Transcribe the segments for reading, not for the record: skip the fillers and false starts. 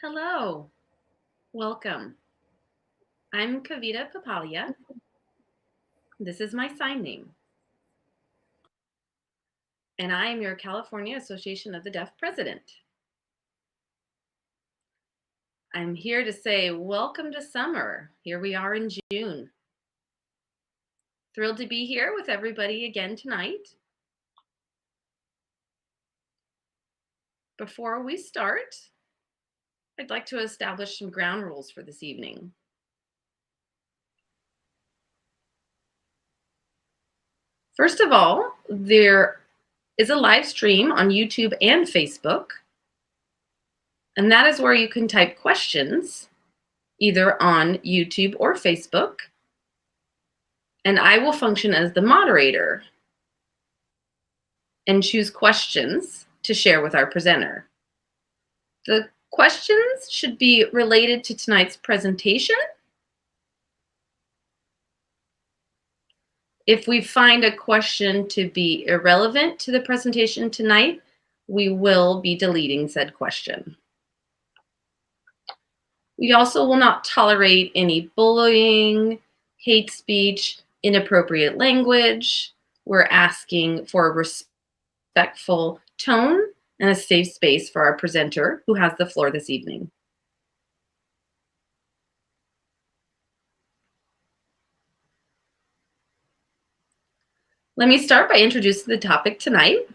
Hello, welcome. I'm Kavita Papalia. This is my sign name, and I am your California Association of the Deaf president. I'm here to say welcome to summer. Here we are in June. Thrilled to be here with everybody again tonight. Before we start, I'd like to establish some ground rules for this evening. First of all, there is a live stream on YouTube and Facebook, and that is where you can type questions either on YouTube or Facebook, and I will function as the moderator and choose questions to share with our presenter. The questions should be related to tonight's presentation. If we find a question to be irrelevant to the presentation tonight, we will be deleting said question. We also will not tolerate any bullying, hate speech, inappropriate language. We're asking for a respectful tone and a safe space for our presenter who has the floor this evening. Let me start by introducing the topic tonight,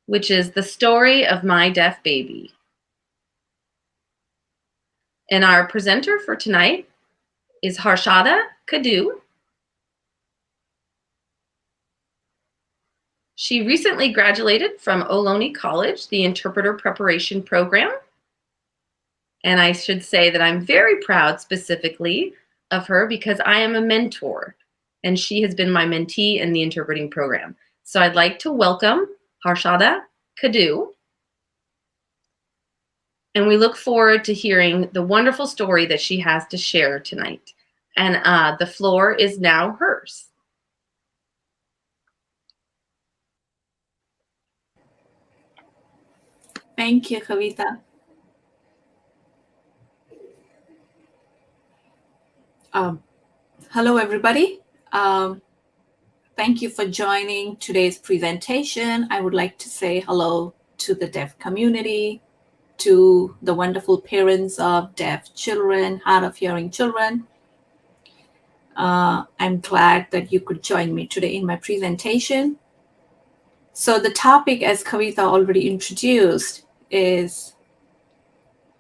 which is the story of my deaf baby. And our presenter for tonight is Harshada Kadu. She recently graduated from Ohlone College, the Interpreter Preparation Program. And I should say that I'm very proud specifically of her because I am a mentor and she has been my mentee in the interpreting program. So I'd like to welcome Harshada Kadu. And we look forward to hearing the wonderful story that she has to share tonight. And the floor is now hers. Thank you, Kavita. Hello, everybody. Thank you for joining today's presentation. I would like to say hello to the deaf community, to the wonderful parents of deaf children, hard of hearing children. I'm glad that you could join me today in my presentation. So the topic, as Kavita already introduced, is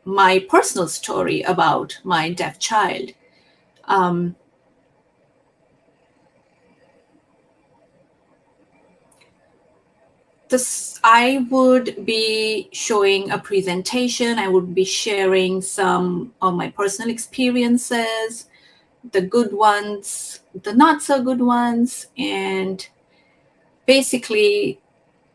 my personal story about my deaf child. I would be showing a presentation. I would be sharing some of my personal experiences, the good ones, the not so good ones, and basically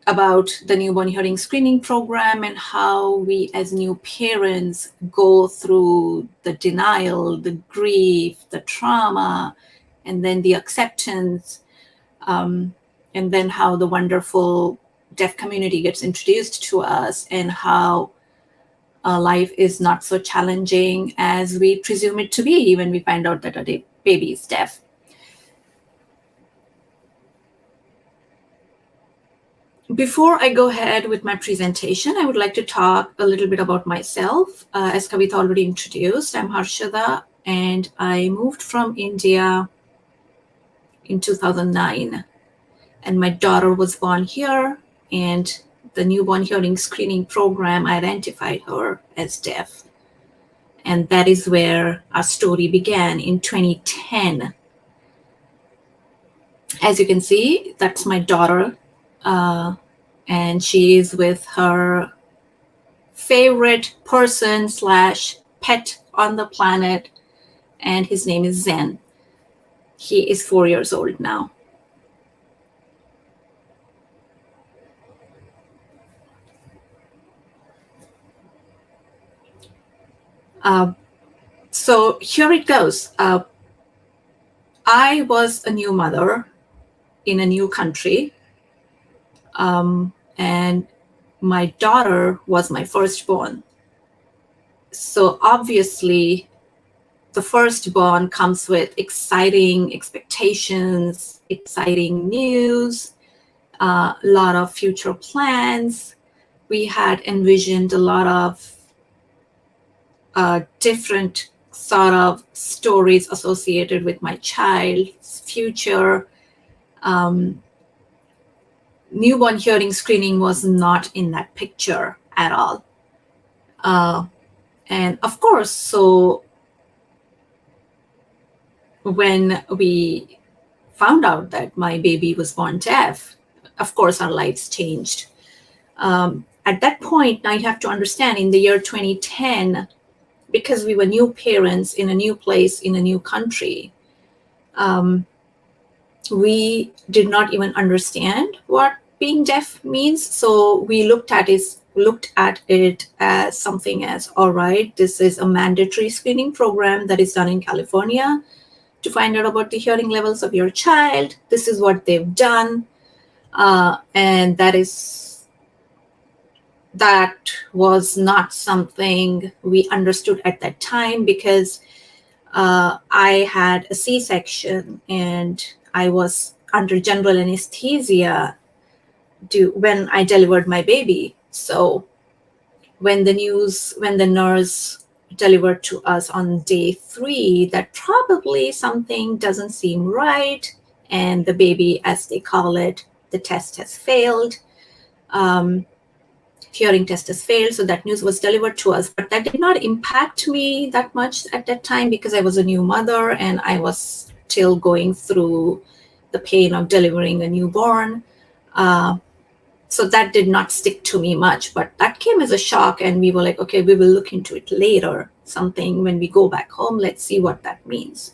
about the newborn hearing screening program and how we as new parents go through the denial, the grief, the trauma, and then the acceptance, and then how the wonderful deaf community gets introduced to us and how life is not so challenging as we presume it to be when we find out that a baby is deaf. Before I go ahead with my presentation, I would like to talk a little bit about myself. As Kavita already introduced, I'm Harshada, and I moved from India in 2009. And my daughter was born here, and the newborn hearing screening program identified her as deaf. And that is where our story began in 2010. As you can see, that's my daughter. And she is with her favorite person / pet on the planet, and his name is Zen. He is 4 years old now. So here it goes. I was a new mother in a new country. And my daughter was my firstborn. So obviously, the firstborn comes with exciting expectations, exciting news, a lot of future plans. We had envisioned a lot of different sort of stories associated with my child's future. Newborn hearing screening was not in that picture at all. And of course, so when we found out that my baby was born deaf, of course, our lives changed. At that point, now you have to understand, in the year 2010, because we were new parents in a new place, in a new country, we did not even understand what being deaf means. So we looked at it as something as, all right, this is a mandatory screening program that is done in California to find out about the hearing levels of your child. This is what they've done. And that was not something we understood at that time, because I had a C-section and I was under general anesthesia when I delivered my baby. So when the nurse delivered to us on day 3, that probably something doesn't seem right, and the baby, as they call it, the test has failed. Hearing test has failed. So that news was delivered to us, but that did not impact me that much at that time, because I was a new mother and I was still going through the pain of delivering a newborn. So that did not stick to me much, but that came as a shock, and we were like, okay, we will look into it later, something when we go back home, let's see what that means.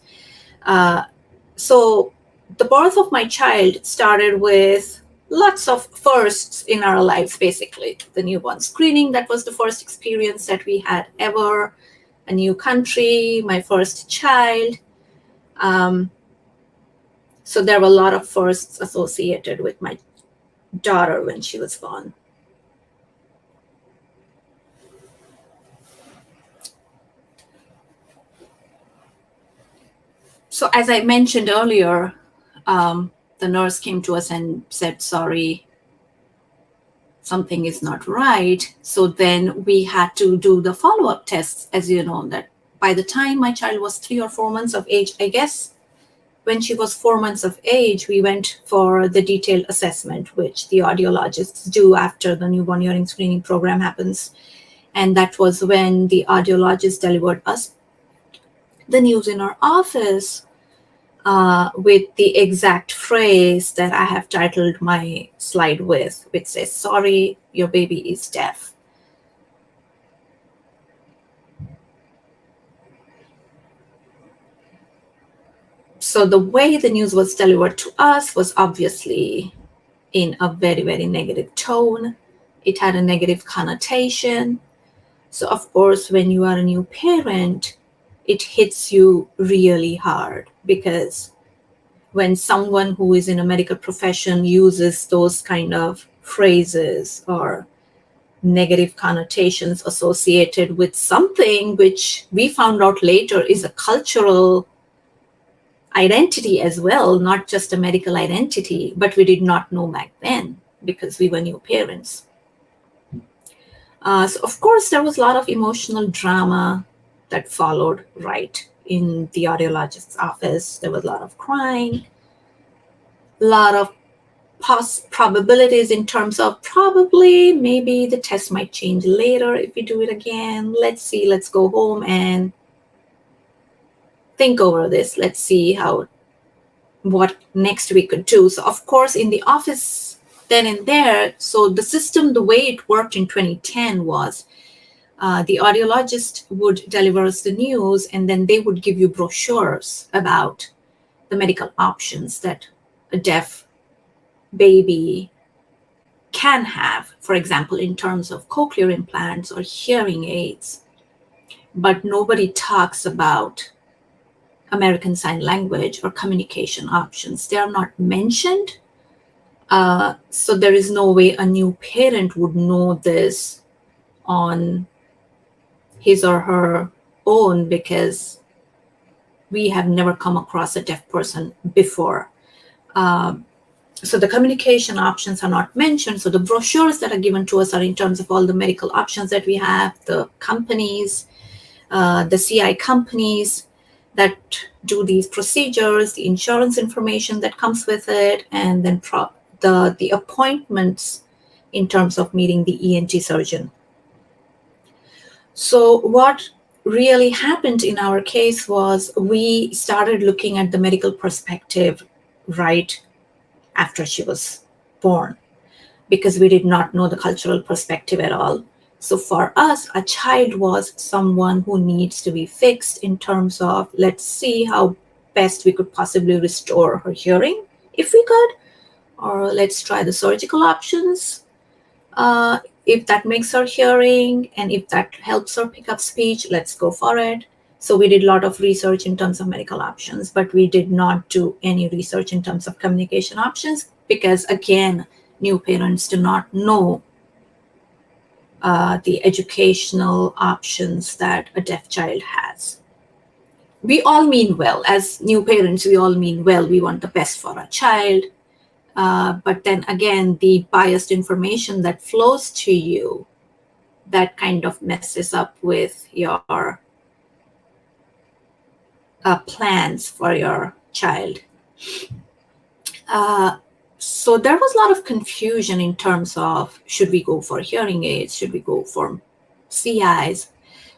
So the birth of my child started with lots of firsts in our lives, basically. The newborn screening, that was the first experience that we had ever, a new country, my first child. So there were a lot of firsts associated with my daughter when she was born. So as I mentioned earlier, the nurse came to us and said, sorry, something is not right. So then we had to do the follow-up tests. As you know, that by the time my child was 3 or 4 months of age, I guess when she was 4 months of age, we went for the detailed assessment, which the audiologists do after the newborn hearing screening program happens. And that was when the audiologist delivered us the news in our office, with the exact phrase that I have titled my slide with, which says, sorry, your baby is deaf. So the way the news was delivered to us was obviously in a very, very negative tone. It had a negative connotation. So of course, when you are a new parent, it hits you really hard, because when someone who is in a medical profession uses those kind of phrases or negative connotations associated with something which we found out later is a cultural identity as well, not just a medical identity, but we did not know back then because we were new parents. So of course, there was a lot of emotional drama that followed right in the audiologist's office. There was a lot of crying, a lot of probabilities in terms of probably maybe the test might change later if we do it again. Let's see, let's go home and think over this. Let's see what next we could do. So of course, in the office then and there, so the system, the way it worked in 2010 was the audiologist would deliver us the news, and then they would give you brochures about the medical options that a deaf baby can have, for example, in terms of cochlear implants or hearing aids. But nobody talks about American Sign Language or communication options. They are not mentioned. So there is no way a new parent would know this on his or her own, because we have never come across a deaf person before. So the communication options are not mentioned. So the brochures that are given to us are in terms of all the medical options that we have, the companies, the CI companies that do these procedures, the insurance information that comes with it, and then the appointments in terms of meeting the ENT surgeon. So what really happened in our case was we started looking at the medical perspective right after she was born, because we did not know the cultural perspective at all. So for us, a child was someone who needs to be fixed in terms of, let's see how best we could possibly restore her hearing if we could, or let's try the surgical options. If that makes her hearing and if that helps her pick up speech, let's go for it. So we did a lot of research in terms of medical options, but we did not do any research in terms of communication options because, again, new parents do not know the educational options that a deaf child has. We all mean well. As new parents, we all mean well. We want the best for our child. But then again, the biased information that flows to you, that kind of messes up with your plans for your child. So there was a lot of confusion in terms of, should we go for hearing aids? Should we go for CIs?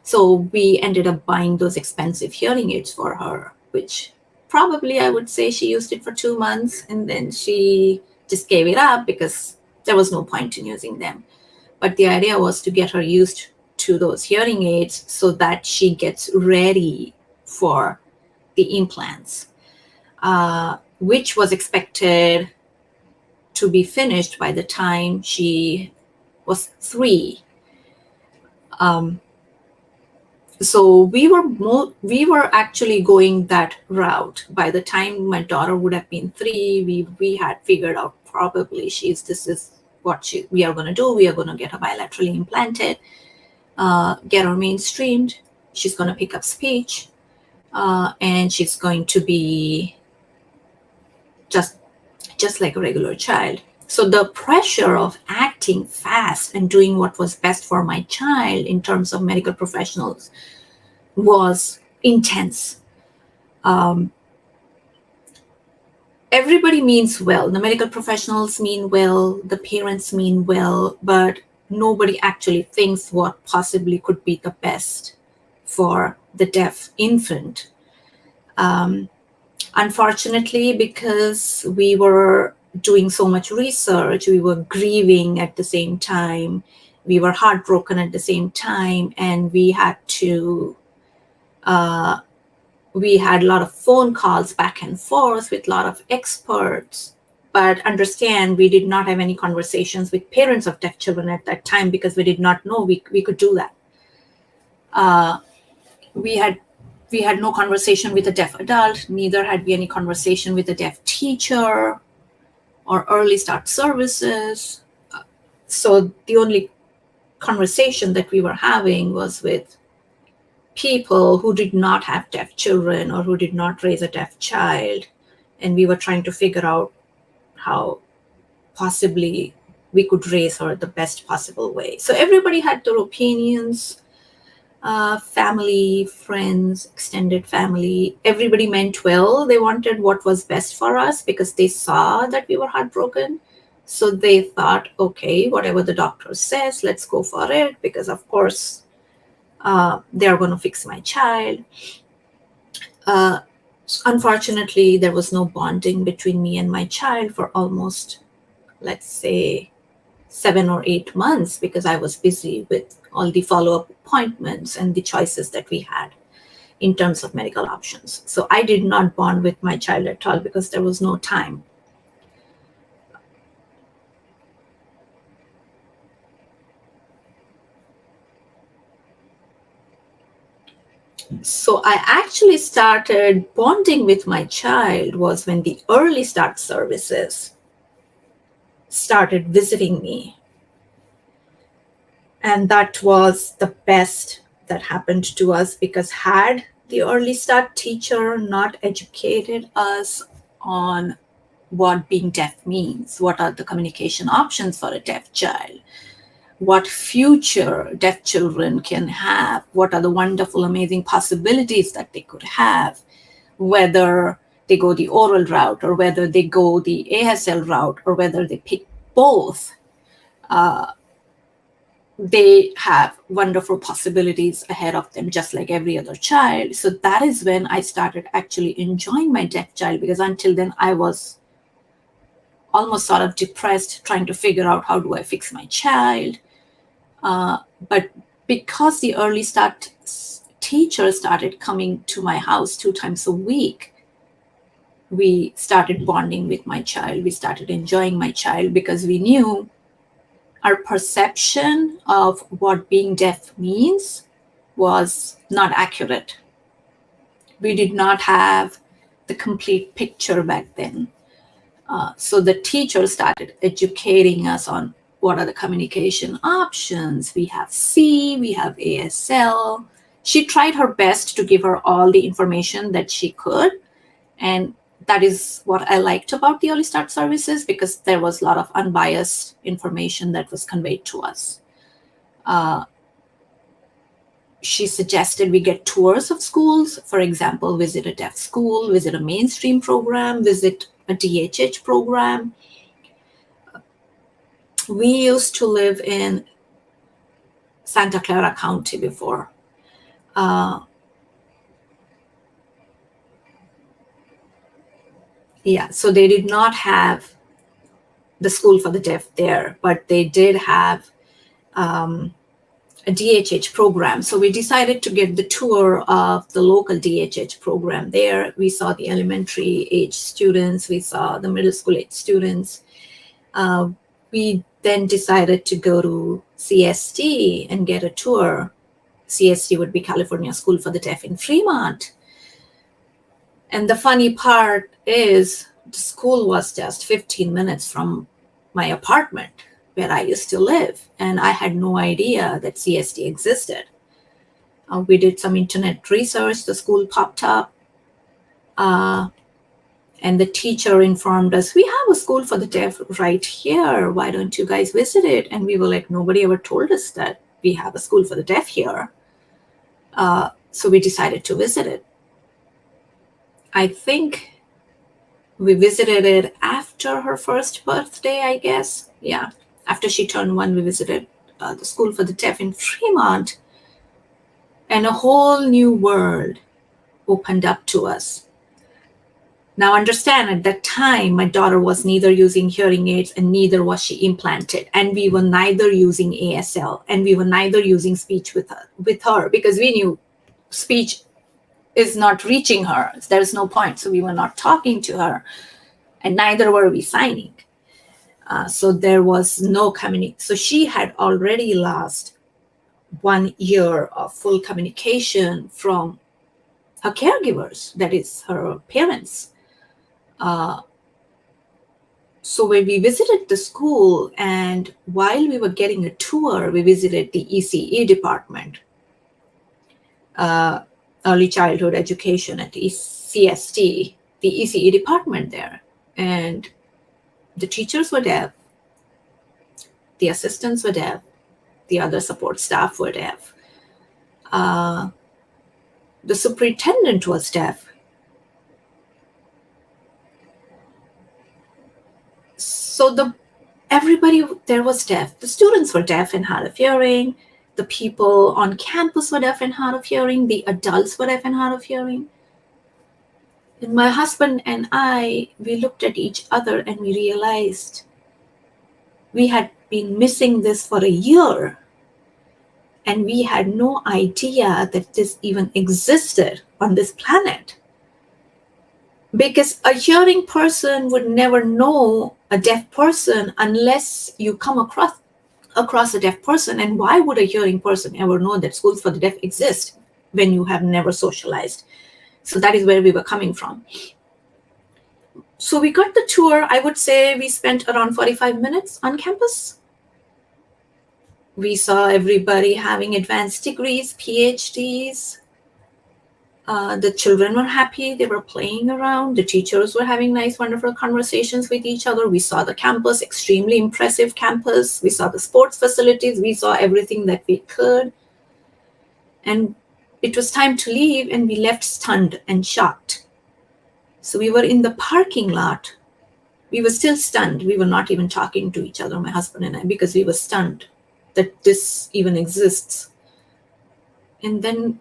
So we ended up buying those expensive hearing aids for her, which probably I would say she used it for 2 months and then she just gave it up because there was no point in using them. But the idea was to get her used to those hearing aids so that she gets ready for the implants, which was expected to be finished by the time she was 3. So we were actually going that route. By the time my daughter would have been 3, we had figured out probably this is what we are going to do. We are going to get her bilaterally implanted, get her mainstreamed. She's going to pick up speech, and she's going to be just like a regular child. So the pressure of acting fast and doing what was best for my child in terms of medical professionals was intense. Everybody means well. The medical professionals mean well, the parents mean well, but nobody actually thinks what possibly could be the best for the deaf infant. Unfortunately, because we were doing so much research, we were grieving at the same time, we were heartbroken at the same time, and we had a lot of phone calls back and forth with a lot of experts. But understand, we did not have any conversations with parents of deaf children at that time because we did not know we could do that. We had no conversation with a deaf adult, neither had we any conversation with a deaf teacher or early start services. So the only conversation that we were having was with people who did not have deaf children or who did not raise a deaf child. And we were trying to figure out how possibly we could raise her the best possible way. So everybody had their opinions. Family, friends, extended family, everybody meant well. They wanted what was best for us because they saw that we were heartbroken. So they thought, okay, whatever the doctor says, let's go for it, because of course they're going to fix my child. Unfortunately, there was no bonding between me and my child for almost, let's say, 7 or 8 months because I was busy with all the follow-up appointments and the choices that we had in terms of medical options. So I did not bond with my child at all because there was no time. So I actually started bonding with my child was when the early start services started visiting me. And that was the best that happened to us, because had the early start teacher not educated us on what being deaf means, what are the communication options for a deaf child, what future deaf children can have, what are the wonderful, amazing possibilities that they could have, whether they go the oral route or whether they go the ASL route or whether they pick both, they have wonderful possibilities ahead of them, just like every other child. So that is when I started actually enjoying my deaf child, because until then I was almost sort of depressed, trying to figure out how do I fix my child. But because the early start teacher started coming to my house 2 times a week, we started bonding with my child. We started enjoying my child, because we knew our perception of what being deaf means was not accurate. We did not have the complete picture back then. So the teacher started educating us on what are the communication options. We have C, we have ASL. She tried her best to give her all the information that she could. And that is what I liked about the early start services, because there was a lot of unbiased information that was conveyed to us. She suggested we get tours of schools. For example, visit a deaf school, visit a mainstream program, visit a DHH program. We used to live in Santa Clara County before. So they did not have the school for the deaf there, but they did have a DHH program. So we decided to get the tour of the local DHH program there. We saw the elementary age students, we saw the middle school age students. We then decided to go to CSD and get a tour. CSD would be California School for the Deaf in Fremont. And the funny part is the school was just 15 minutes from my apartment where I used to live, and I had no idea that CSD existed. We did some internet research, the school popped up, and the teacher informed us, we have a school for the deaf right here. Why don't you guys visit it? And we were like, nobody ever told us that we have a school for the deaf here. So we decided to visit it. I think we visited it after her first birthday, I guess. Yeah, after she turned 1, we visited the school for the deaf in Fremont. And a whole new world opened up to us. Now understand, at that time, my daughter was neither using hearing aids and neither was she implanted. And we were neither using ASL and we were neither using speech with her because we knew speech is not reaching her. There's no point. So we were not talking to her and neither were we signing. So there was no communication. So she had already lost 1 year of full communication from her caregivers, that is her parents. So when we visited the school and while we were getting a tour, we visited the ECE department, early childhood education at CST, the ECE department there. And the teachers were deaf, the assistants were deaf, the other support staff were deaf. The superintendent was deaf. So everybody there was deaf. The students were deaf and hard of hearing. The people on campus were deaf and hard of hearing. The adults were deaf and hard of hearing. And my husband and I, we looked at each other and we realized we had been missing this for a year. And we had no idea that this even existed on this planet. Because a hearing person would never know a deaf person unless you come across a deaf person. And why would a hearing person ever know that schools for the deaf exist when you have never socialized? So that is where we were coming from. So we got the tour. I would say we spent around 45 minutes on campus. We saw everybody having advanced degrees, PhDs. The children were happy. They were playing around. The teachers were having nice, wonderful conversations with each other. We saw the campus, extremely impressive campus. We saw the sports facilities. We saw everything that we could. And it was time to leave, and we left stunned and shocked. So we were in the parking lot. We were still stunned. We were not even talking to each other, my husband and I, because we were stunned that this even exists. And then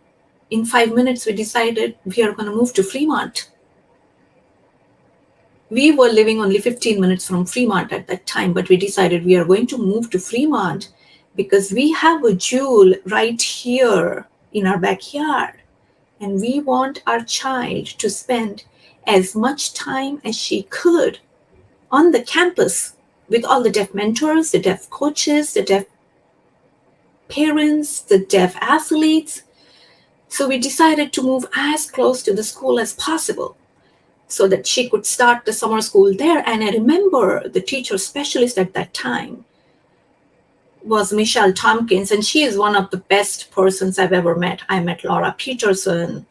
in 5 minutes, we decided we are going to move to Fremont. We were living only 15 minutes from Fremont at that time, but we decided we are going to move to Fremont because we have a jewel right here in our backyard. And we want our child to spend as much time as she could on the campus with all the deaf mentors, the deaf coaches, the deaf parents, the deaf athletes. So we decided to move as close to the school as possible so that she could start the summer school there. And I remember the teacher specialist at that time was Michelle Tompkins, and she is one of the best persons I've ever met. I met Laura Peterson,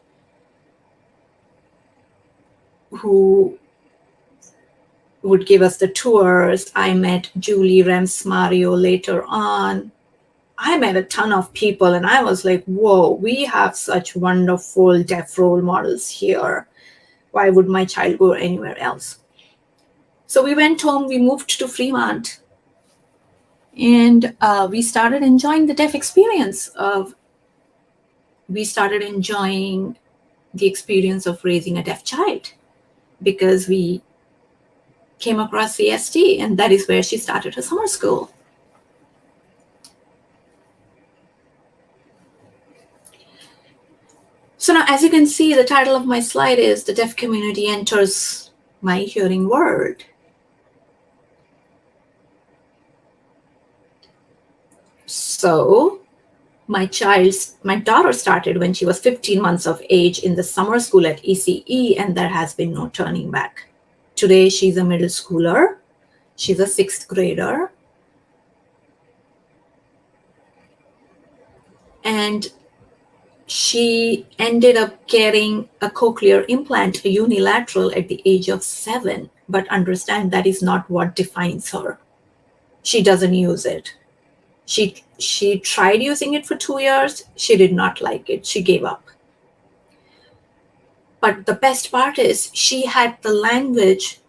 who would give us the tours. I met Julie Rems-Mario later on. I met a ton of people, and I was like, whoa, we have such wonderful deaf role models here. Why would my child go anywhere else? So we went home, we moved to Fremont, and we started enjoying the deaf experience. We started enjoying the experience of raising a deaf child because we came across CST, and that is where she started her summer school. So now, as you can see, the title of my slide is The Deaf Community Enters My Hearing World. So my daughter started when she was 15 months of age in the summer school at ECE, and there has been no turning back. Today, she's a middle schooler. She's a 6th grader. And she ended up getting a cochlear implant, a unilateral, at the age of 7. But understand, that is not what defines her. She doesn't use it. She tried using it for 2 years. She did not like it. She gave up. But the best part is she had the language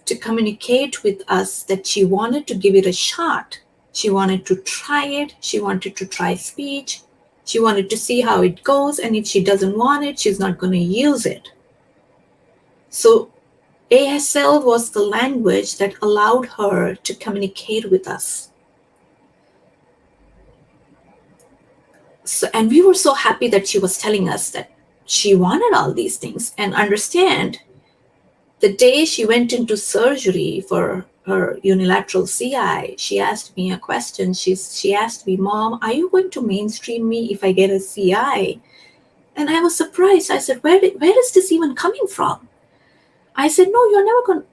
to communicate with us that she wanted to give it a shot. She wanted to try it. She wanted to try speech. She wanted to see how it goes, and if she doesn't want it, she's not going to use it. So ASL was the language that allowed her to communicate with us. So, and we were so happy that she was telling us that she wanted all these things. And understand, the day she went into surgery for her unilateral CI, she asked me a question. She asked me, Mom, are you going to mainstream me if I get a CI? And I was surprised. I said, where is this even coming from? I said, no,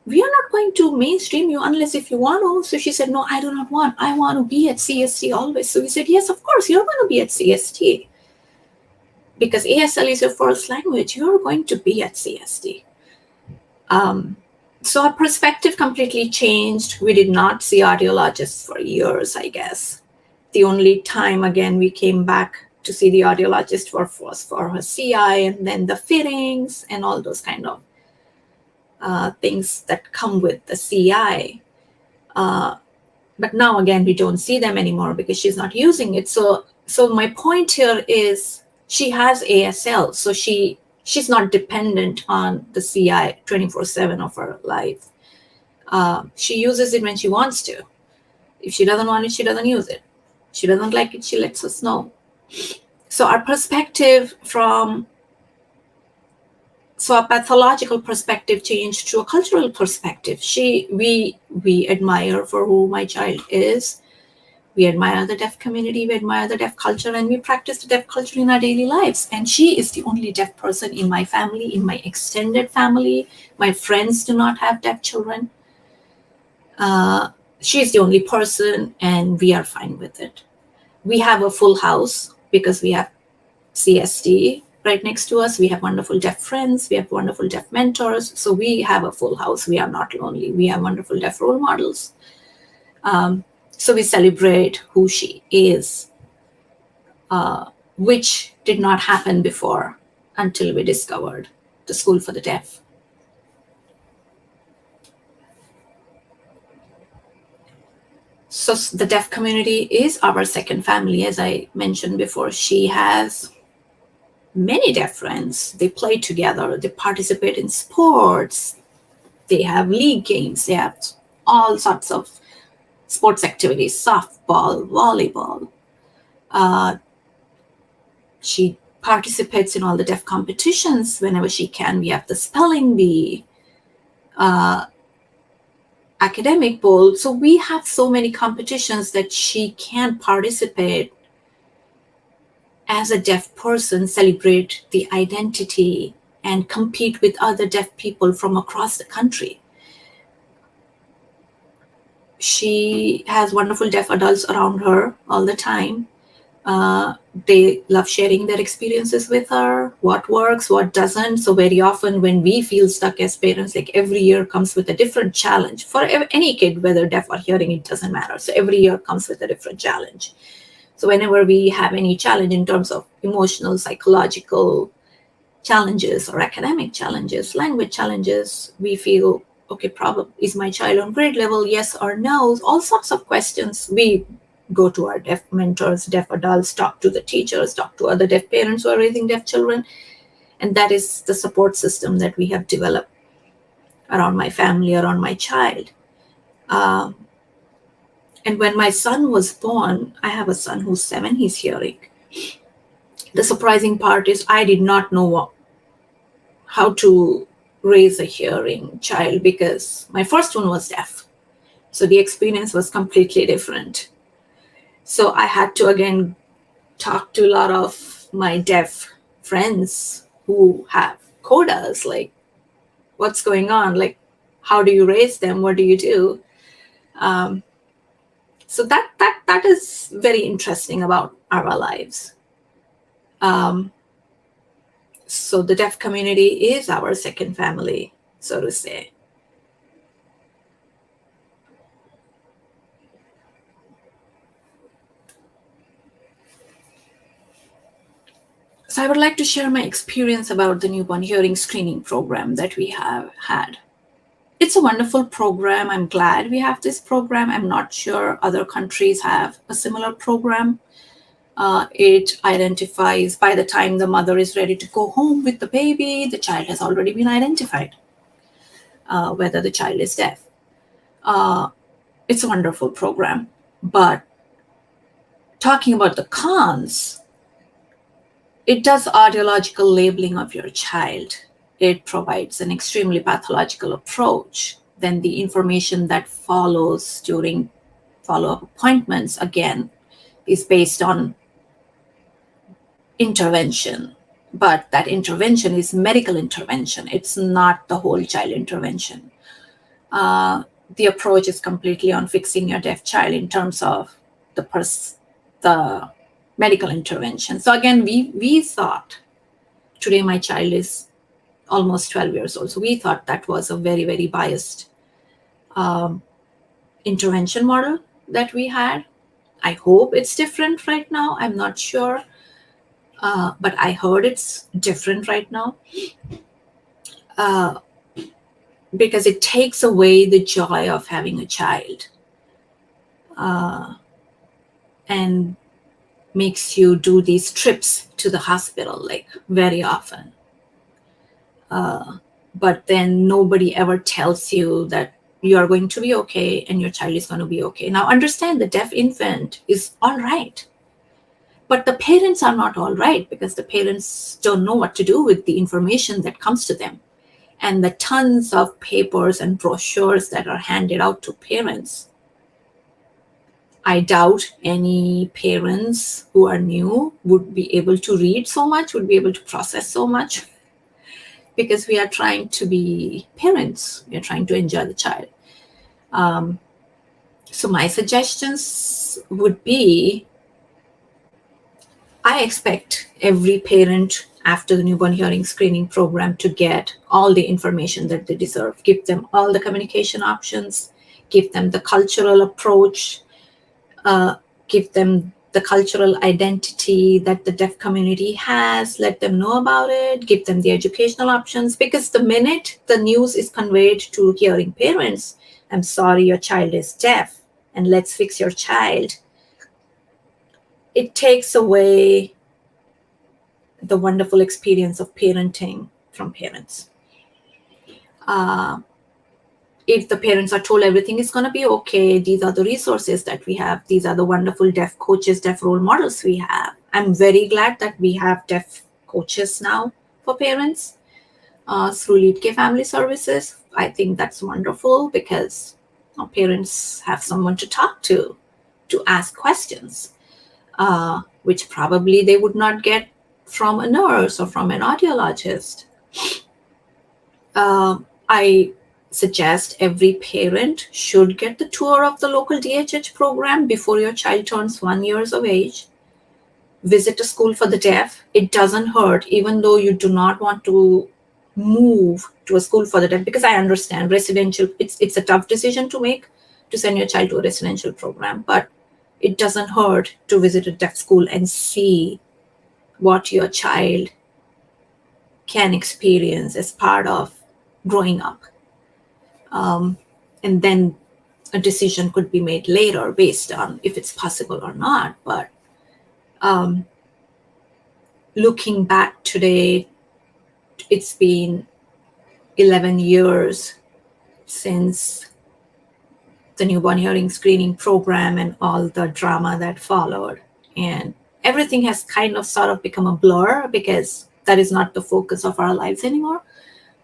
we are not going to mainstream you unless if you want to. So she said, no, I do not want. I want to be at CST always. So we said, yes, of course, you're going to be at CST. Because ASL is your first language, you're going to be at CST. So our perspective completely changed. We did not see audiologists for years, I guess. The only time, again, we came back to see the audiologist was for her CI, and then the fittings and all those kind of things that come with the CI. But now, again, we don't see them anymore because she's not using it. So my point here is she has ASL, so she's not dependent on the CI 24/7 of her life. She uses it when she wants to. If she doesn't want it, she doesn't use it. She doesn't like it, she lets us know. So our perspective our pathological perspective changed to a cultural perspective. We admire for who my child is. We admire the deaf community, we admire the deaf culture, and we practice the deaf culture in our daily lives. And she is the only deaf person in my family, in my extended family. My friends do not have deaf children. She's the only person, and we are fine with it. We have a full house because we have CSD right next to us. We have wonderful deaf friends. We have wonderful deaf mentors. So we have a full house. We are not lonely. We have wonderful deaf role models. So we celebrate who she is, which did not happen before until we discovered the School for the Deaf. So the deaf community is our second family, as I mentioned before. She has many deaf friends. They play together. They participate in sports. They have league games. They have all sorts of sports activities, softball, volleyball. She participates in all the deaf competitions whenever she can. We have the spelling bee, academic bowl. So we have so many competitions that she can participate as a deaf person, celebrate the identity, and compete with other deaf people from across the country. She has wonderful deaf adults around her all the time. They love sharing their experiences with her, what works, what doesn't. So very often when we feel stuck as parents, like every year comes with a different challenge for any kid, whether deaf or hearing, it doesn't matter. So every year comes with a different challenge. So whenever we have any challenge in terms of emotional, psychological challenges or academic challenges, language challenges, we feel, okay, problem, is my child on grade level, yes or no? All sorts of questions. We go to our deaf mentors, deaf adults, talk to the teachers, talk to other deaf parents who are raising deaf children. And that is the support system that we have developed around my family, around my child. And when my son was born, I have a son who's 7, he's hearing. The surprising part is I did not know how to raise a hearing child because my first one was deaf. So the experience was completely different. So I had to, again, talk to a lot of my deaf friends who have codas, like, what's going on? Like, how do you raise them? What do you do? So that is very interesting about our lives. So the deaf community is our second family, so to say. So I would like to share my experience about the newborn hearing screening program that we have had. It's a wonderful program. I'm glad we have this program. I'm not sure other countries have a similar program. It identifies, by the time the mother is ready to go home with the baby, the child has already been identified, whether the child is deaf. It's a wonderful program. But talking about the cons, it does audiological labeling of your child. It provides an extremely pathological approach. Then the information that follows during follow-up appointments, again, is based on intervention. But that intervention is medical intervention. It's not the whole child intervention. The approach is completely on fixing your deaf child in terms of the medical intervention. So again, we thought, today my child is almost 12 years old. So we thought that was a very, very biased intervention model that we had. I hope it's different right now. I'm not sure. But I heard it's different right now. Because it takes away the joy of having a child. And makes you do these trips to the hospital, like, very often. But then nobody ever tells you that you are going to be okay and your child is going to be okay. Now, understand, the deaf infant is all right. But the parents are not all right because the parents don't know what to do with the information that comes to them. And the tons of papers and brochures that are handed out to parents. I doubt any parents who are new would be able to read so much, would be able to process so much, because we are trying to be parents. We are trying to enjoy the child. So my suggestions would be, I expect every parent after the newborn hearing screening program to get all the information that they deserve. Give them all the communication options, give them the cultural approach, uh, give them the cultural identity that the deaf community has, let them know about it, give them the educational options. Because the minute the news is conveyed to hearing parents, I'm sorry, your child is deaf, and let's fix your child, it takes away the wonderful experience of parenting from parents. Uh, if the parents are told everything is going to be okay, these are the resources that we have, these are the wonderful deaf coaches, deaf role models we have. I'm very glad that we have deaf coaches now for parents through Lead K Family Services. I think that's wonderful because parents have someone to talk to ask questions, which probably they would not get from a nurse or from an audiologist. I suggest every parent should get the tour of the local DHH program before your child turns 1 year of age. Visit a school for the deaf. It doesn't hurt, even though you do not want to move to a school for the deaf, because I understand residential, it's a tough decision to make to send your child to a residential program, but it doesn't hurt to visit a deaf school and see what your child can experience as part of growing up. And then a decision could be made later based on if it's possible or not. But looking back today, it's been 11 years since the newborn hearing screening program and all the drama that followed. And everything has kind of sort of become a blur because that is not the focus of our lives anymore.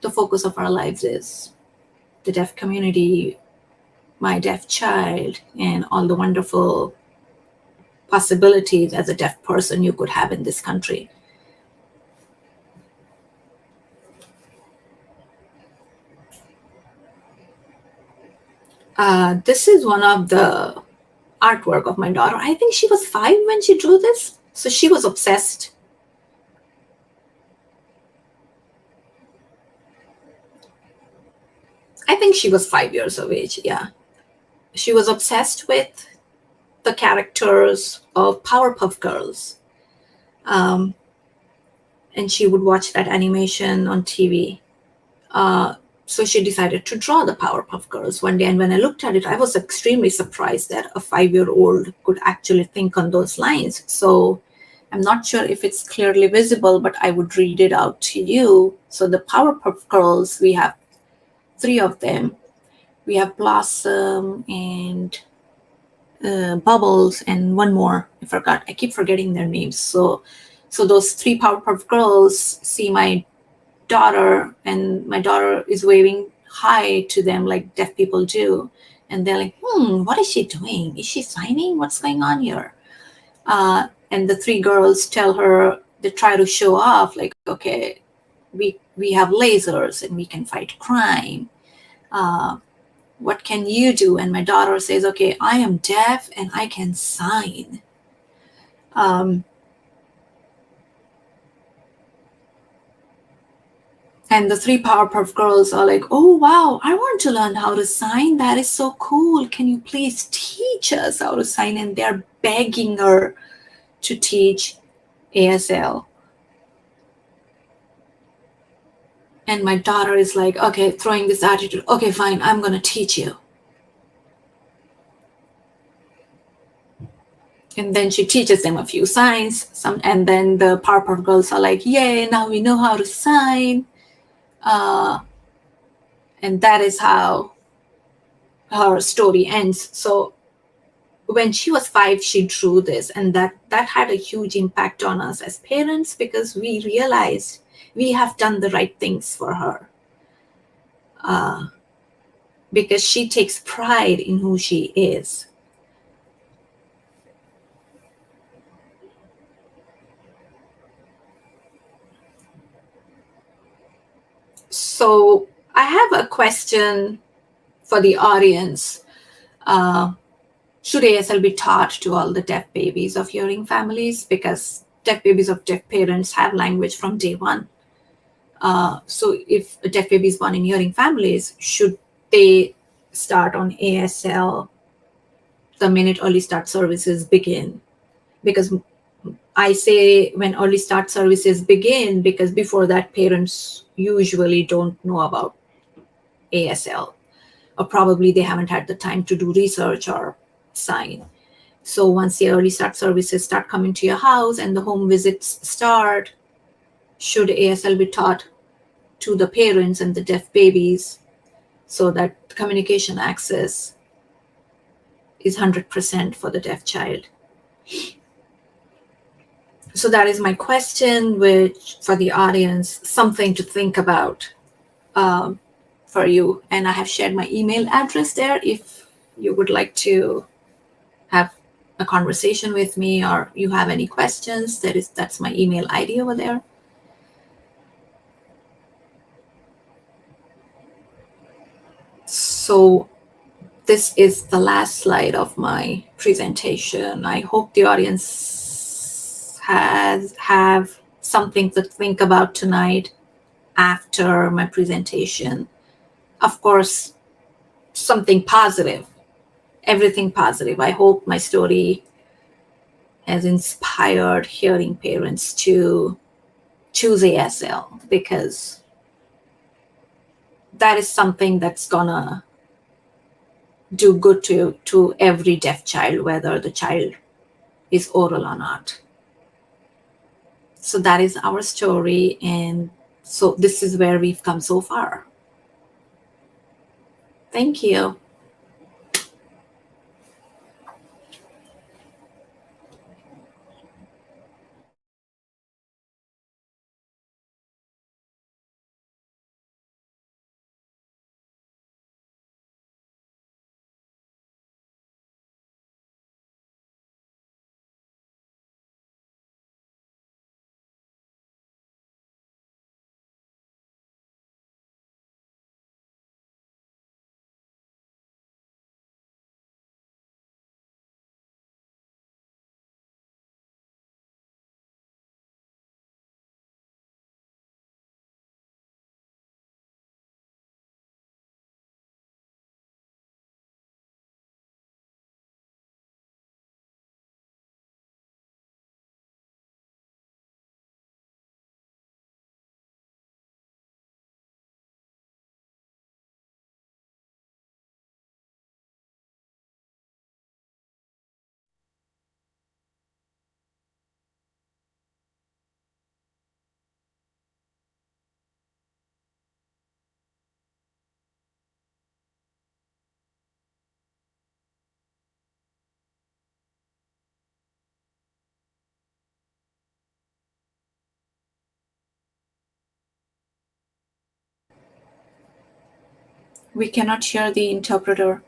The focus of our lives is the deaf community, my deaf child, and all the wonderful possibilities as a deaf person you could have in this country. This is one of the artwork of my daughter. I think she was 5 when she drew this. So she was obsessed. I think she was 5 years of age, yeah. She was obsessed with the characters of Powerpuff Girls. And she would watch that animation on TV. So she decided to draw the Powerpuff Girls one day. And when I looked at it, I was extremely surprised that a 5-year-old could actually think on those lines. So I'm not sure if it's clearly visible, but I would read it out to you. So the Powerpuff Girls, we have 3 of them. We have Blossom and Bubbles and one more. I forgot. I keep forgetting their names. So those 3 Powerpuff Girls see my daughter, and my daughter is waving hi to them like deaf people do. And they're like, what is she doing? Is she signing? What's going on here? And the 3 girls tell her, they try to show off, like, okay, we have lasers and we can fight crime. What can you do? And my daughter says, okay, I am deaf and I can sign. And the 3 Powerpuff Girls are like, oh, wow, I want to learn how to sign. That is so cool. Can you please teach us how to sign? And they're begging her to teach ASL. And my daughter is like, okay, throwing this attitude, okay, fine, I'm going to teach you. And then she teaches them a few signs. And then the Powerpuff Girls are like, yay, now we know how to sign. And that is how her story ends. So when she was 5, she drew this, and that had a huge impact on us as parents, because we realized we have done the right things for her. Because she takes pride in who she is. So I have a question for the audience. Should ASL be taught to all the deaf babies of hearing families? Because deaf babies of deaf parents have language from day one. So if a deaf baby is born in hearing families, should they start on ASL the minute early start services begin? Because I say when early start services begin, because before that, parents usually don't know about ASL, or probably they haven't had the time to do research or sign. So once the early start services start coming to your house and the home visits start, should ASL be taught to the parents and the deaf babies so that communication access is 100% for the deaf child? So that is my question, which for the audience, something to think about for you. And I have shared my email address there if you would like to have a conversation with me or you have any questions. That's my email ID over there. So this is the last slide of my presentation. I hope the audience have something to think about tonight after my presentation. Of course, something positive, everything positive. I hope my story has inspired hearing parents to choose ASL, because that is something that's gonna do good to every deaf child, whether the child is oral or not. So that is our story, and so this is where we've come so far. Thank you. We cannot hear the interpreter.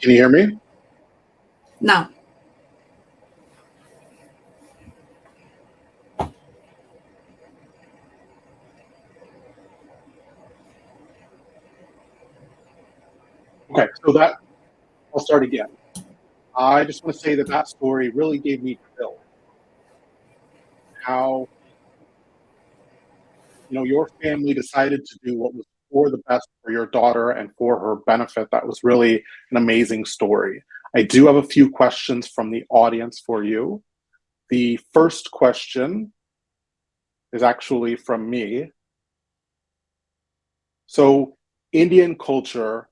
Can you hear me? Now. Okay, I'll start again. I just want to say that story really gave me chills. How, your family decided to do what was for the best for your daughter and for her benefit. That was really an amazing story. I do have a few questions from the audience for you. The first question is actually from me. So, Indian culture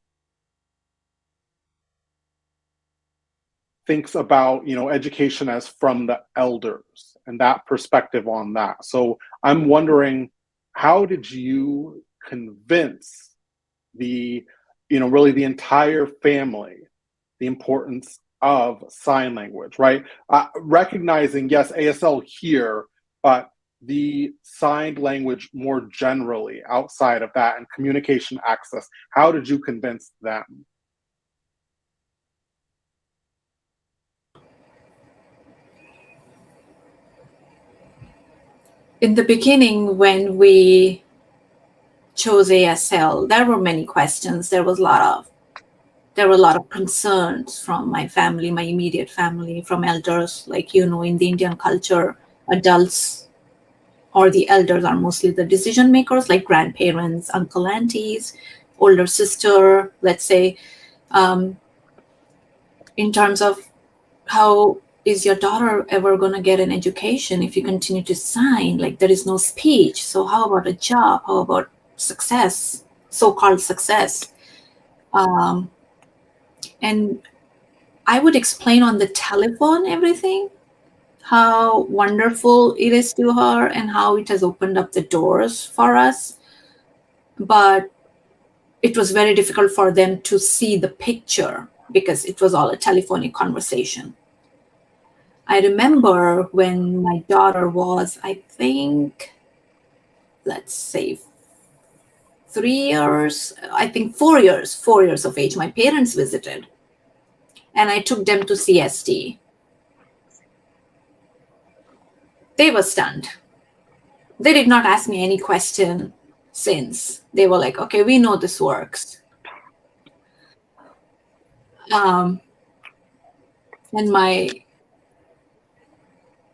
thinks about education as from the elders and that perspective on that. So I'm wondering, how did you convince really the entire family the importance of sign language, right? Recognizing, yes, ASL here, but the signed language more generally outside of that, and communication access. How did you convince them? In the beginning, when we chose ASL, there were many questions. There were a lot of concerns from my family, my immediate family, from elders. Like, in the Indian culture, adults or the elders are mostly the decision makers, like grandparents, uncle, aunties, older sister, let's say, in terms of how is your daughter ever going to get an education if you continue to sign? Like, there is no speech. So how about a job? How about success, so-called success? And I would explain on the telephone everything, how wonderful it is to her and how it has opened up the doors for us. But it was very difficult for them to see the picture because it was all a telephonic conversation. I remember when my daughter was, I think, let's say 4 years of age, my parents visited and I took them to CST. They were stunned. They did not ask me any question since. They were like, okay, we know this works. And my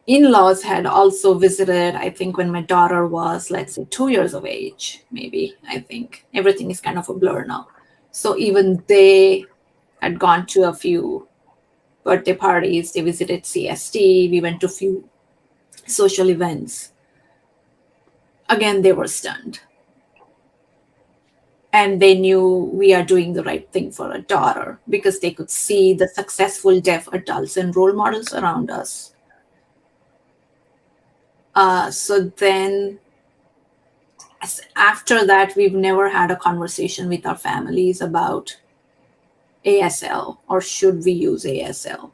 in-laws had also visited, I think, when my daughter was, let's say, 2 years of age, maybe. I think everything is kind of a blur now. So even they had gone to a few birthday parties. They visited CST. We went to a few social events. Again, they were stunned. And they knew we are doing the right thing for a daughter because they could see the successful deaf adults and role models around us. So then after that, we've never had a conversation with our families about ASL or should we use ASL.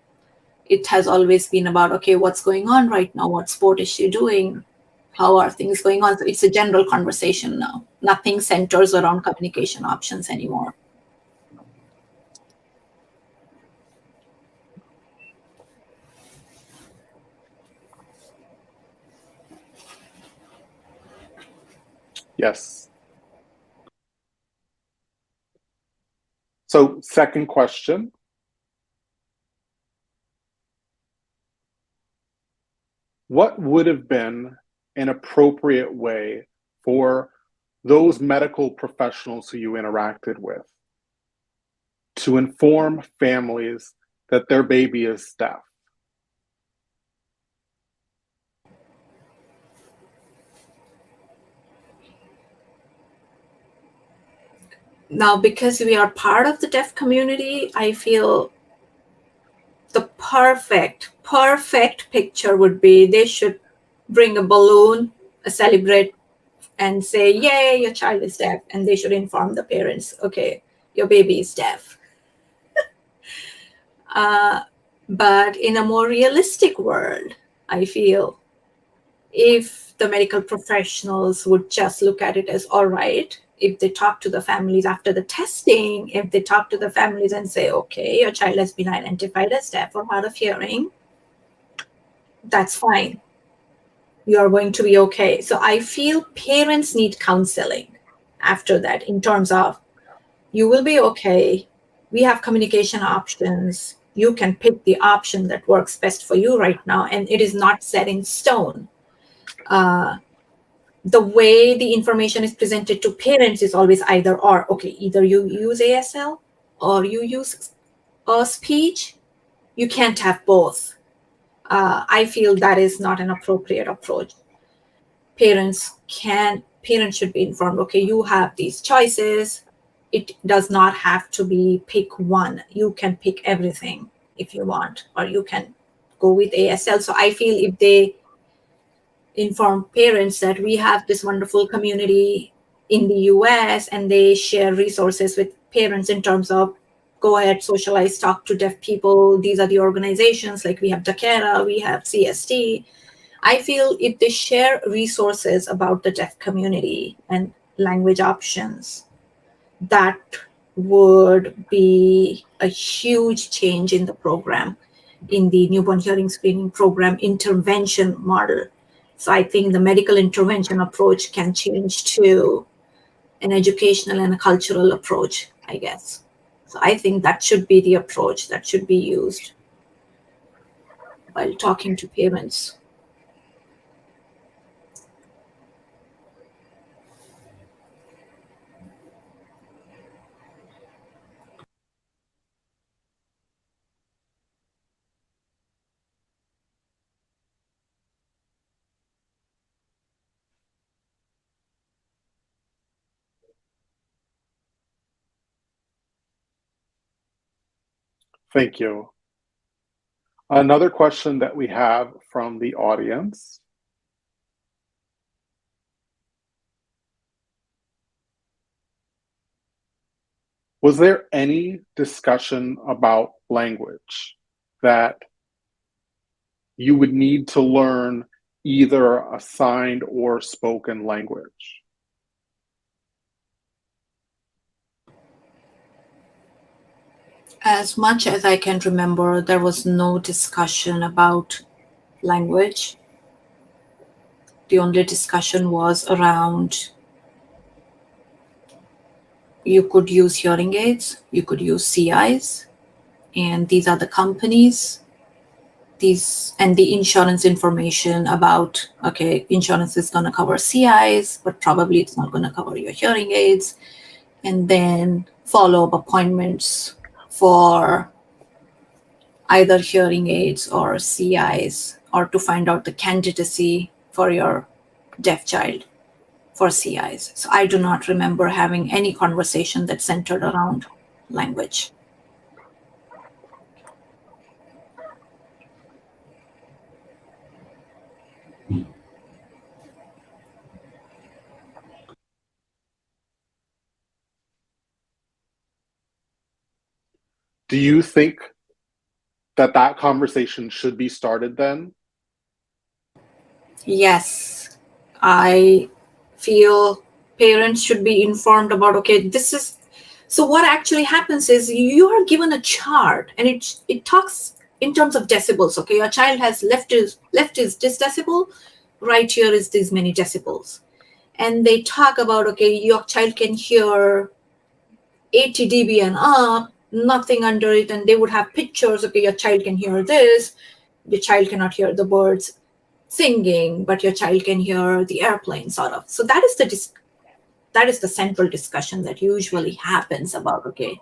It has always been about, okay, what's going on right now? What sport is she doing? How are things going on? So it's a general conversation now. Nothing centers around communication options anymore. Yes. So, second question. What would have been an appropriate way for those medical professionals who you interacted with to inform families that their baby is deaf? Now, because we are part of the deaf community, I feel the perfect picture would be they should bring a balloon, celebrate, and say, yay, your child is deaf. And they should inform the parents, okay, your baby is deaf. But in a more realistic world, I feel if the medical professionals would just look at it as, all right, if they talk to the families after the testing, if they talk to the families and say, okay, your child has been identified as deaf or hard of hearing, that's fine. You're going to be okay. So I feel parents need counseling after that in terms of, you will be okay. We have communication options. You can pick the option that works best for you right now, and it is not set in stone. The way the information is presented to parents is always either or. Okay, either you use ASL or you use speech. You can't have both. I feel that is not an appropriate approach. Parents should be informed, okay, you have these choices. It does not have to be pick one. You can pick everything if you want, or you can go with ASL. So I feel if they inform parents that we have this wonderful community in the US and they share resources with parents in terms of, go ahead, socialize, talk to deaf people. These are the organizations, like we have Dakara, we have CST. I feel if they share resources about the deaf community and language options, that would be a huge change in the program, in the newborn hearing screening program intervention model So I think the medical intervention approach can change to an educational and a cultural approach, I guess. So I think that should be the approach that should be used while talking to parents. Thank you. Another question that we have from the audience. Was there any discussion about language that you would need to learn either a signed or spoken language? As much as I can remember, there was no discussion about language. The only discussion was around you could use hearing aids, you could use CIs, and these are the companies, these and the insurance information about, okay, insurance is going to cover CIs, but probably it's not going to cover your hearing aids. And then follow-up appointments for either hearing aids or CIs, or to find out the candidacy for your deaf child for CIs. So I do not remember having any conversation that centered around language. Do you think that that conversation should be started then? Yes, I feel parents should be informed about, okay, this is, so what actually happens is you are given a chart and it talks in terms of decibels. Okay, your child has left is this decibel, right here is these many decibels. And they talk about, okay, your child can hear 80 dB and up, nothing under it, and they would have pictures, okay, your child can hear this, your child cannot hear the birds singing, but your child can hear the airplane, sort of. So that is the central discussion that usually happens about, okay,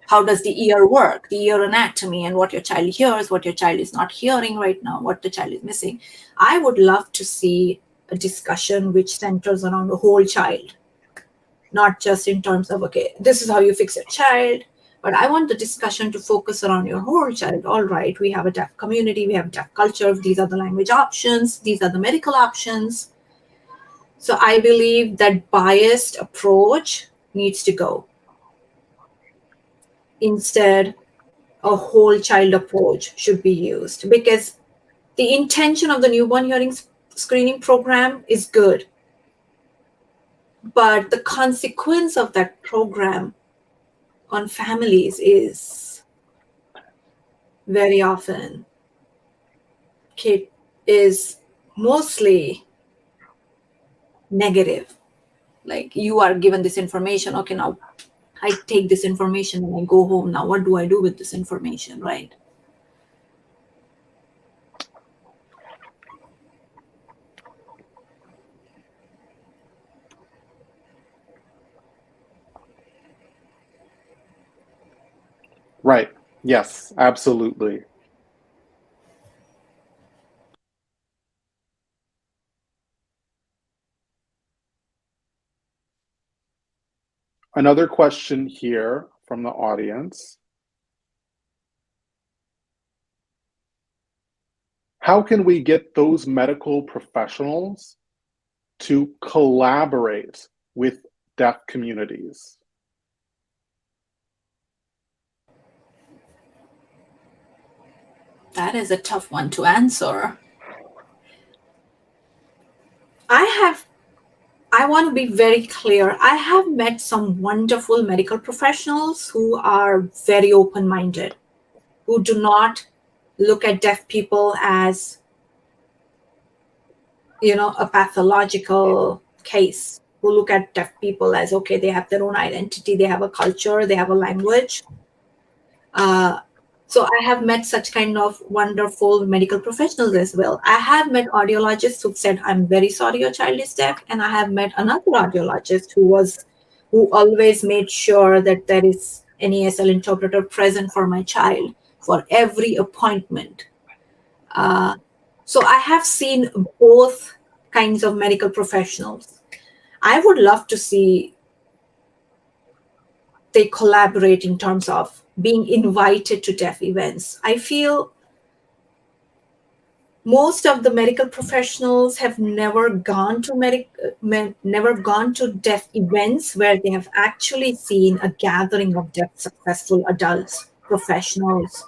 how does the ear work, the ear anatomy, and what your child hears, what your child is not hearing right now, what the child is missing. I would love to see a discussion which centers around the whole child, not just in terms of, okay, this is how you fix your child, but I want the discussion to focus around your whole child. All right, we have a deaf community, we have deaf culture, these are the language options, these are the medical options. So I believe that biased approach needs to go. Instead, a whole child approach should be used, because the intention of the newborn hearing screening program is good, but the consequence of that program on families is very often is mostly negative. Like, you are given this information, okay, now I take this information and I go home. Now what do I do with this information, right? Right. Yes, absolutely. Another question here from the audience. How can we get those medical professionals to collaborate with deaf communities? That is a tough one to answer. I want to be very clear. I have met some wonderful medical professionals who are very open-minded, who do not look at deaf people as a pathological case, who look at deaf people as, okay, they have their own identity, they have a culture, they have a language. So I have met such kind of wonderful medical professionals as well. I have met audiologists who've said, I'm very sorry your child is deaf. And I have met another audiologist who always made sure that there is an ASL interpreter present for my child for every appointment. So I have seen both kinds of medical professionals. I would love to see they collaborate in terms of being invited to deaf events. I feel most of the medical professionals have never gone to deaf events where they have actually seen a gathering of deaf successful adults, professionals,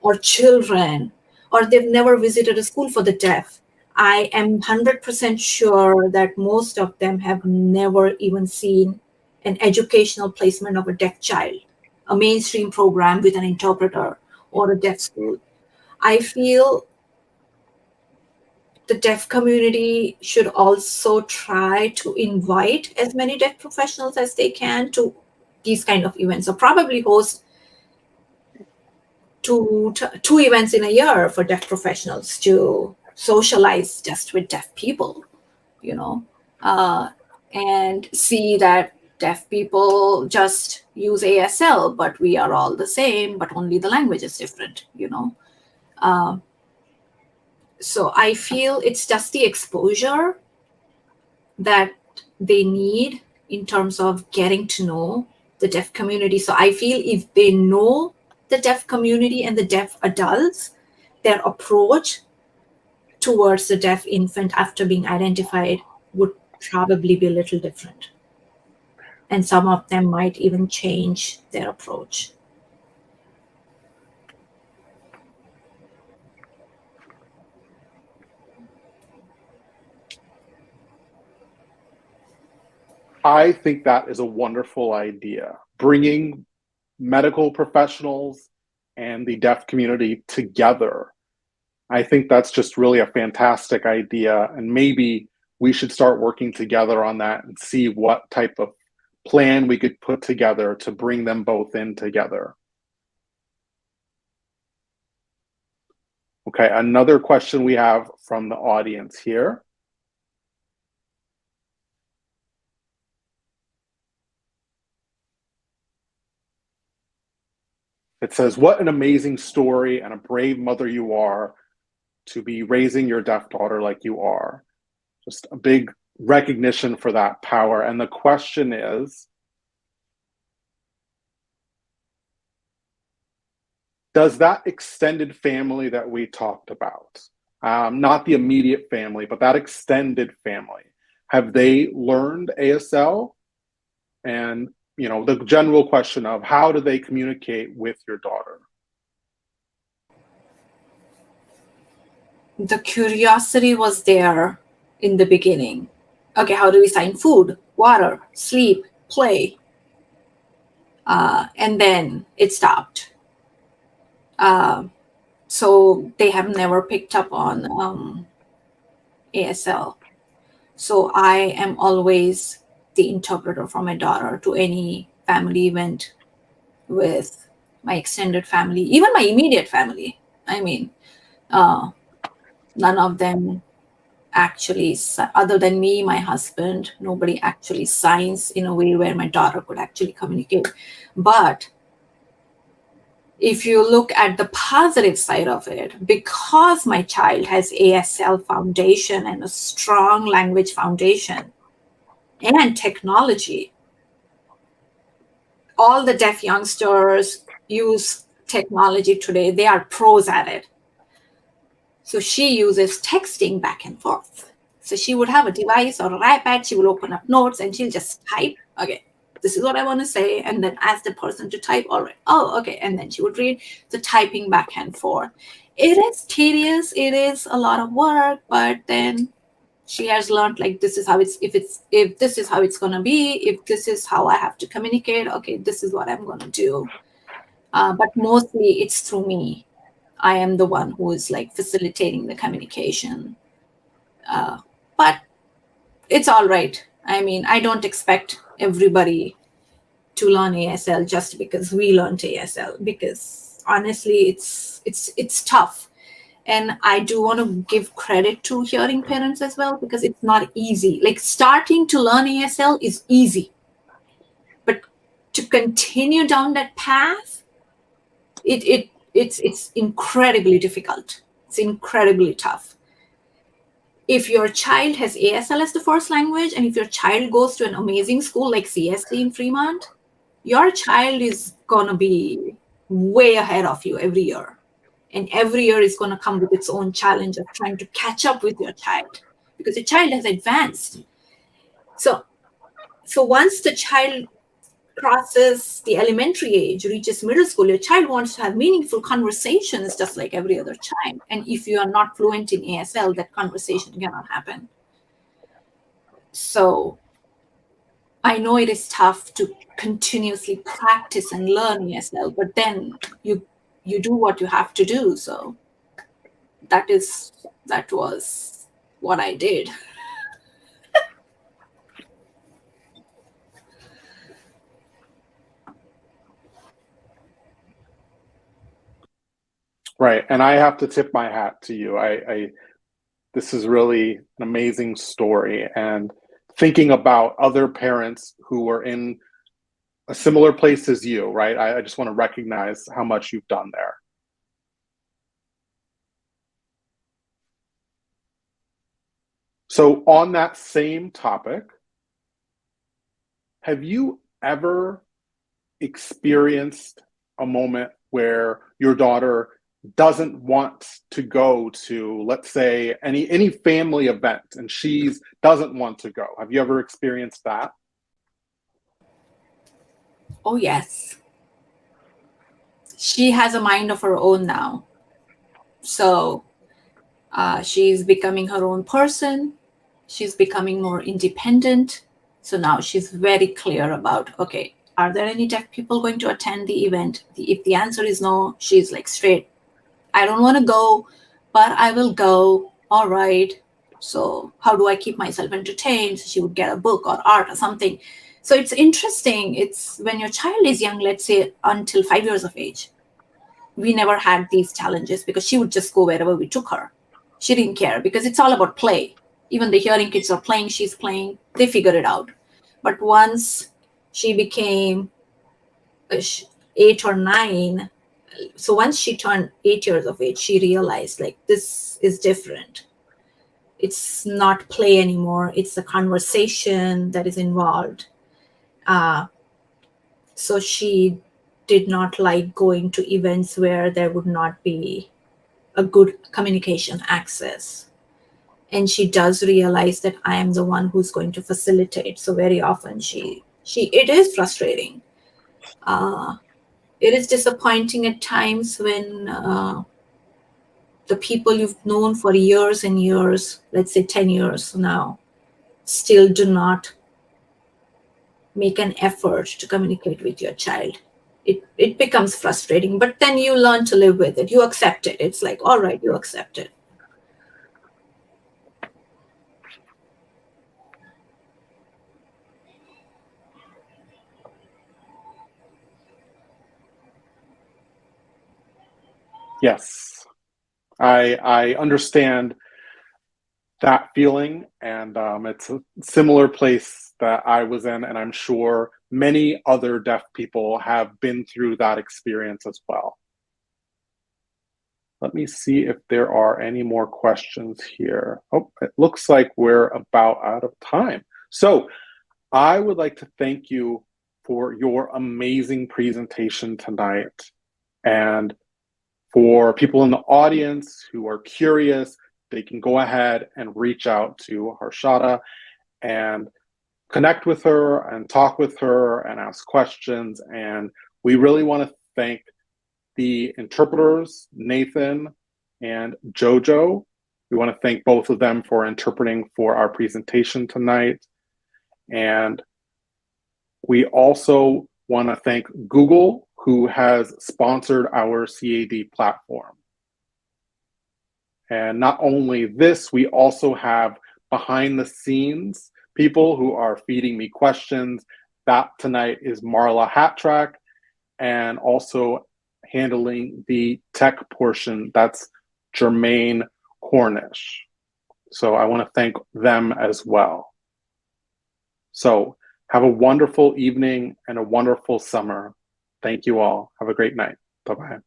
or children, or they've never visited a school for the deaf. I am 100% sure that most of them have never even seen an educational placement of a deaf child, a mainstream program with an interpreter, or a deaf school. I feel the deaf community should also try to invite as many deaf professionals as they can to these kind of events, or probably host two events in a year for deaf professionals to socialize just with deaf people, and see that deaf people just use ASL, but we are all the same, but only the language is different. So I feel it's just the exposure that they need in terms of getting to know the deaf community. So I feel if they know the deaf community and the deaf adults, their approach towards the deaf infant after being identified would probably be a little different. And some of them might even change their approach. I think that is a wonderful idea. Bringing medical professionals and the deaf community together. I think that's just really a fantastic idea. And maybe we should start working together on that and see what type of plan we could put together to bring them both in together. Okay, another question we have from the audience here. It says, what an amazing story and a brave mother you are to be raising your deaf daughter like you are. Just a big recognition for that power. And the question is, does that extended family that we talked about, not the immediate family, but that extended family, have they learned ASL? And the general question of how do they communicate with your daughter? The curiosity was there in the beginning. Okay, how do we sign food, water, sleep, play? And then it stopped. So they have never picked up on ASL. So I am always the interpreter for my daughter to any family event with my extended family, even my immediate family. I mean, none of them actually, other than me, my husband, nobody actually signs in a way where my daughter could actually communicate. But if you look at the positive side of it, because my child has ASL foundation and a strong language foundation and technology, all the deaf youngsters use technology today. They are pros at it. So she uses texting back and forth. So she would have a device or an iPad, she will open up notes and she'll just type, okay, this is what I want to say, and then ask the person to type, all right, oh, okay, and then she would read the typing back and forth. It is tedious, it is a lot of work, but then she has learned, like, this is how if this is how it's going to be, if this is how I have to communicate, okay, this is what I'm going to do. But mostly it's through me. I am the one who is like facilitating the communication. But it's all right. I mean, I don't expect everybody to learn ASL just because we learned ASL, because honestly, it's tough. And I do want to give credit to hearing parents as well, because it's not easy. Like, starting to learn ASL is easy, but to continue down that path, it's incredibly difficult. It's incredibly tough. If your child has ASL as the first language, and if your child goes to an amazing school like CSC in Fremont, your child is going to be way ahead of you every year. And every year is going to come with its own challenge of trying to catch up with your child, because your child has advanced. So once the child crosses the elementary age, reaches middle school, your child wants to have meaningful conversations just like every other child. And if you are not fluent in ASL, that conversation cannot happen. So I know it is tough to continuously practice and learn ASL, but then you do what you have to do. So that was what I did. Right. And I have to tip my hat to you. This is really an amazing story. And thinking about other parents who are in a similar place as you, right? I just want to recognize how much you've done there. So on that same topic, have you ever experienced a moment where your daughter doesn't want to go to, let's say, any family event, and she doesn't want to go? Have you ever experienced that? Oh, yes. She has a mind of her own now. So she's becoming her own person. She's becoming more independent. So now she's very clear about, okay, are there any deaf people going to attend the event? If the answer is no, she's like straight, I don't want to go, but I will go. All right. So how do I keep myself entertained? So she would get a book or art or something. So it's interesting. It's when your child is young, let's say until 5 years of age, we never had these challenges because she would just go wherever we took her. She didn't care because it's all about play. Even the hearing kids are playing, she's playing, they figure it out. But once she became 8 or 9, so once she turned 8 years of age, she realized, like, this is different. It's not play anymore. It's a conversation that is involved. So she did not like going to events where there would not be a good communication access. And she does realize that I am the one who's going to facilitate. So very often it is frustrating. It is disappointing at times when the people you've known for years and years, let's say 10 years now, still do not make an effort to communicate with your child. It becomes frustrating, but then you learn to live with it. You accept it. It's like, all right, you accept it. Yes, I understand that feeling, and it's a similar place that I was in, and I'm sure many other deaf people have been through that experience as well. Let me see if there are any more questions here. Oh, it looks like we're about out of time. So I would like to thank you for your amazing presentation tonight. And for people in the audience who are curious, they can go ahead and reach out to Harshada and connect with her and talk with her and ask questions. And we really want to thank the interpreters, Nathan and Jojo. We want to thank both of them for interpreting for our presentation tonight. And we also want to thank Google, who has sponsored our CAD platform. And not only this, we also have behind the scenes people who are feeding me questions. That tonight is Marla Hattrack, and also handling the tech portion, that's Jermaine Cornish. So I want to thank them as well. So have a wonderful evening and a wonderful summer. Thank you all. Have a great night. Bye-bye.